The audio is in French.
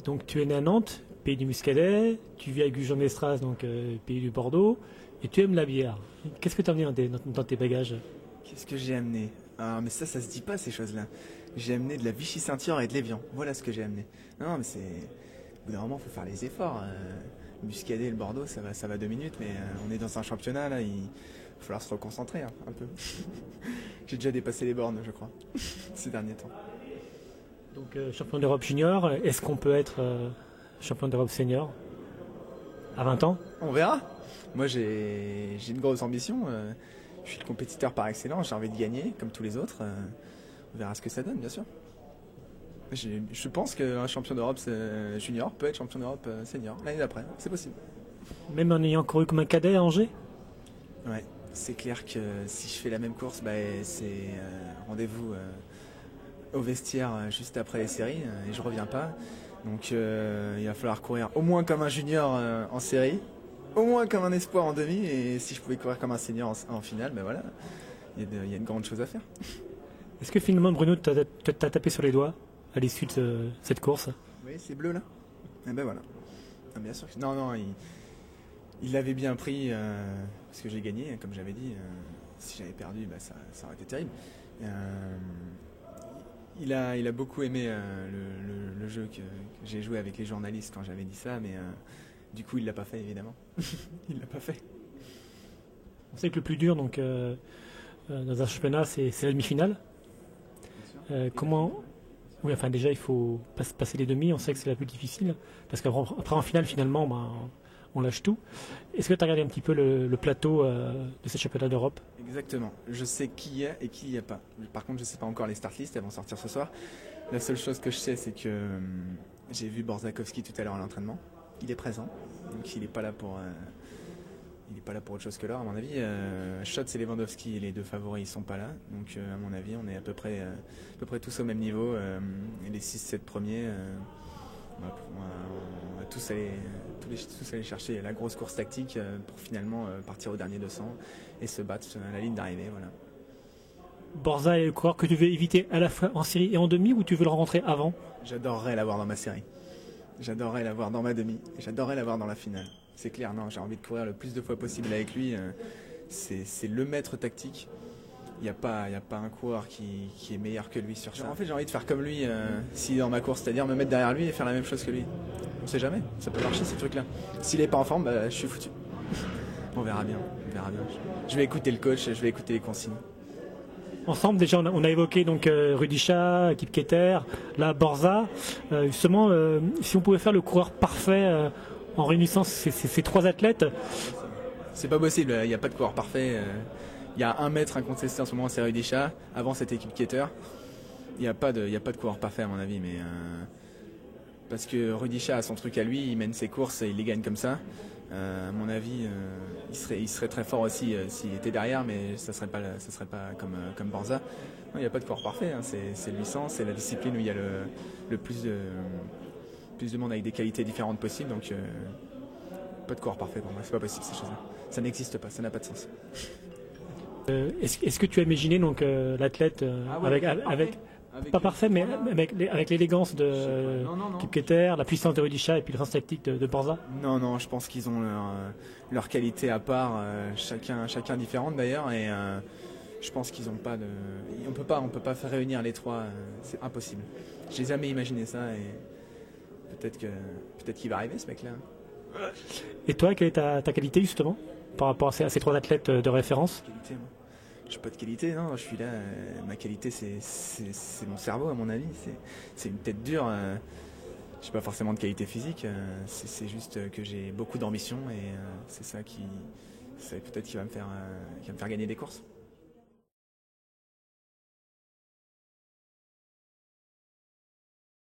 Donc tu es né à Nantes, pays du Muscadet, tu vis à Gujan-Mestras, donc pays du Bordeaux, et tu aimes la bière. Qu'est-ce que tu as amené dans tes bagages? Qu'est-ce que j'ai amené? Ah, mais ça se dit pas ces choses-là. J'ai amené de la Vichy-Ceinture et de l'Évian. Voilà ce que j'ai amené. Non, mais c'est. Au bout d'un moment, faut faire les efforts. Le Muscadet et le Bordeaux, ça va 2 minutes, mais on est dans un championnat là, il va falloir se reconcentrer hein, un peu. J'ai déjà dépassé les bornes, je crois, ces derniers temps. Donc champion d'Europe junior, est-ce qu'on peut être champion d'Europe senior à 20 ans? On verra. Moi, j'ai une grosse ambition. Je suis le compétiteur par excellence. J'ai envie de gagner, comme tous les autres. On verra ce que ça donne, bien sûr. Je pense qu'un champion d'Europe junior peut être champion d'Europe senior l'année d'après. C'est possible. Même en ayant couru comme un cadet à Angers? Ouais, c'est clair que si je fais la même course, bah, c'est rendez-vous au vestiaire juste après les séries et je reviens pas. Donc il va falloir courir au moins comme un junior en série, au moins comme un espoir en demi, et si je pouvais courir comme un senior en finale, ben voilà, il y a une grande chose à faire. Est-ce que finalement Bruno t'a tapé sur les doigts à l'issue de cette course? Oui, c'est bleu là. Et ben voilà. Ah, bien sûr. Non, non, il l'avait bien pris parce que j'ai gagné, comme j'avais dit. Si j'avais perdu, bah, ça aurait été terrible. Il a beaucoup aimé le jeu que j'ai joué avec les journalistes quand j'avais dit ça, mais du coup il l'a pas fait évidemment. Il l'a pas fait. On sait que le plus dur donc dans un championnat c'est la demi-finale. Comment Oui, enfin déjà il faut passer les demi, on sait que c'est la plus difficile parce qu'après en finale finalement ben, on lâche tout. Est-ce que tu as regardé un petit peu le plateau de ces championnats d'Europe? Exactement. Je sais qui y a et qui y a pas. Par contre, je sais pas encore les start lists, elles vont sortir ce soir. La seule chose que je sais, c'est que j'ai vu Borzakowski tout à l'heure à l'entraînement. Il est présent, donc il n'est pas là pour autre chose que l'or, à mon avis. Schatz et Lewandowski, les deux favoris, ils sont pas là. Donc, à mon avis, on est à peu près tous au même niveau. Et les 6-7 premiers, on va tous aller chercher la grosse course tactique pour finalement partir au dernier 200 et se battre à la ligne d'arrivée. Voilà. Borza est le coureur que tu veux éviter à la fois en série et en demi, ou tu veux le rencontrer avant? J'adorerais l'avoir dans ma série. J'adorerais l'avoir dans ma demi. J'adorerais l'avoir dans la finale. C'est clair, non, j'ai envie de courir le plus de fois possible avec lui. C'est le maître tactique. Il n'y a pas un coureur qui est meilleur que lui sur ça. En fait, j'ai envie de faire comme lui s'il est dans ma course, c'est-à-dire me mettre derrière lui et faire la même chose que lui. On sait jamais, ça peut marcher ces trucs-là. S'il n'est pas en forme, bah, je suis foutu. On verra bien, on verra bien. Je vais écouter le coach, je vais écouter les consignes. Ensemble, déjà, on a évoqué donc Rudisha, Kipketer, la Borza. Justement, si on pouvait faire le coureur parfait en réunissant ces trois athlètes. C'est pas possible, il n'y a pas de coureur parfait. Il y a un maître incontesté en ce moment, c'est Rudisha. Avant, c'était Kipketer. Il n'y a pas de coureur parfait à mon avis, mais parce que Rudisha a son truc à lui, il mène ses courses et il les gagne comme ça. À mon avis, il serait très fort aussi s'il était derrière, mais ça serait pas comme Borza. Il n'y a pas de coureur parfait, hein. C'est le licence, c'est la discipline où il y a le plus de monde avec des qualités différentes possibles, donc pas de coureur parfait pour moi, c'est pas possible ces choses-là. Ça n'existe pas, ça n'a pas de sens. Est-ce que tu as imaginé donc l'athlète avec pas parfait, mais avec l'élégance de Kipketer, la puissance de Rudisha et puis le sens tactique de Borza? Non, je pense qu'ils ont leur qualité à part, chacun différente d'ailleurs, et je pense qu'ils ont pas de. On peut pas faire réunir les trois, c'est impossible. J'ai jamais imaginé ça et peut-être qu'il va arriver ce mec-là. Et toi, quelle est ta qualité justement par rapport à ces trois athlètes de référence? Qualité, moi. Je n'ai pas de qualité, non, je suis là. Ma qualité, c'est mon cerveau, à mon avis. C'est une tête dure. Je n'ai pas forcément de qualité physique. C'est juste que j'ai beaucoup d'ambition et c'est ça peut-être qui va me faire gagner des courses.